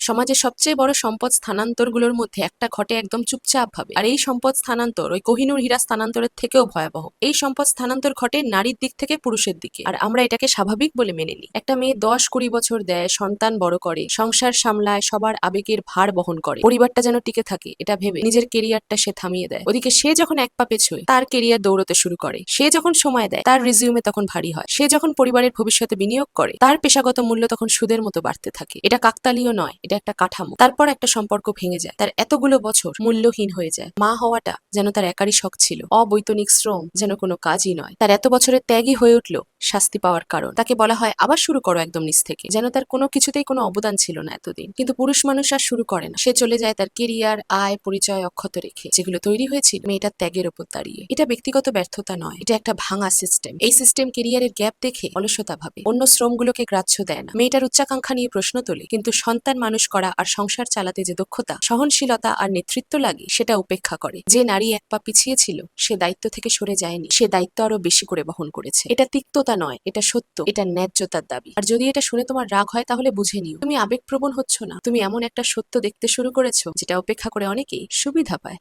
সমাজের সবচেয়ে বড় সম্পদ স্থানান্তরগুলোর মধ্যে একটা ঘটে একদম চুপচাপ ভাবে, আর এই সম্পদ স্থানান্তর ওই কোহিনূর হীরা স্থানান্তরের থেকেও ভয়াবহ। এই সম্পদ স্থানান্তর ঘটে নারীর দিক থেকে পুরুষের দিকে, আর আমরা এটাকে স্বাভাবিক বলে মেনে নিই। একটা মেয়ে 10-20 বছর দেয়, সন্তান বড় করে, সংসার সামলায়, সবার আবেগের ভার বহন করে, পরিবারটা যেন টিকে থাকে এটা ভেবে নিজের কেরিয়ারটা সে থামিয়ে দেয়। ওদিকে সে যখন এক পা পেছোয়, তার কেরিয়ার দৌড়তে শুরু করে। সে যখন সময় দেয়, তার রিজিউমে তখন ভারী হয়। সে যখন পরিবারের ভবিষ্যতে বিনিয়োগ করে, তার পেশাগত মূল্য তখন সুদের মতো বাড়তে থাকে। এটা কাকতালীয় নয়, এটা একটা কাঠামো। তারপর একটা সম্পর্ক ভেঙে যায়, তার এতগুলো বছর মূল্যহীন হয়ে যায়। মা হওয়াটা যেন তার একারই শখ ছিল, অবৈতনিক শ্রম যেন কোনো কাজই নয়। তার এত বছরের ত্যাগই হয়ে উঠল শাস্তি পাওয়ার কারণ। তাকে বলা হয় আবার শুরু করো একদম নিচ থেকে, যেন তার কোনো কিছুতেই কোনো অবদান ছিল না এতদিন। কিন্তু পুরুষ মানুষ আর শুরু করে না, সে চলে যায় তার কেরিয়ার, আয়, পরিচয় অক্ষত রেখে, যেগুলো তৈরি হয়েছিল মেয়েটার ত্যাগের উপর দাঁড়িয়ে। এটা ব্যক্তিগত ব্যর্থতা নয়, এটা একটা ভাঙা সিস্টেম। এই সিস্টেম কেরিয়ারের গ্যাপ দেখে অলসতা ভাবে, অন্য শ্রমগুলোকে গ্রাহ্য দেয় না। মেয়েটার উচ্চাকাঙ্ক্ষা নিয়ে প্রশ্ন তোলে, কিন্তু সন্তান মানুষ করা আর সংসার চালাতে যে দক্ষতা, সহনশীলতা আর নেতৃত্ব লাগে সেটা উপেক্ষা করে। যে নারী এক পা পিছিয়ে ছিল, সে দায়িত্ব থেকে সরে যায়নি, সে দায়িত্ব আরো বেশি করে বহন করেছে। এটা তিক্ততা নয়, এটা সত্য, এটা ন্যায্যতার দাবি। আর যদি এটা শুনে তোমার রাগ হয়, তাহলে বুঝে নিও তুমি আবেগপ্রবণ হচ্ছ না, তুমি এমন একটা সত্য দেখতে শুরু করেছো যেটা উপেক্ষা করে অনেকেই সুবিধা পায়।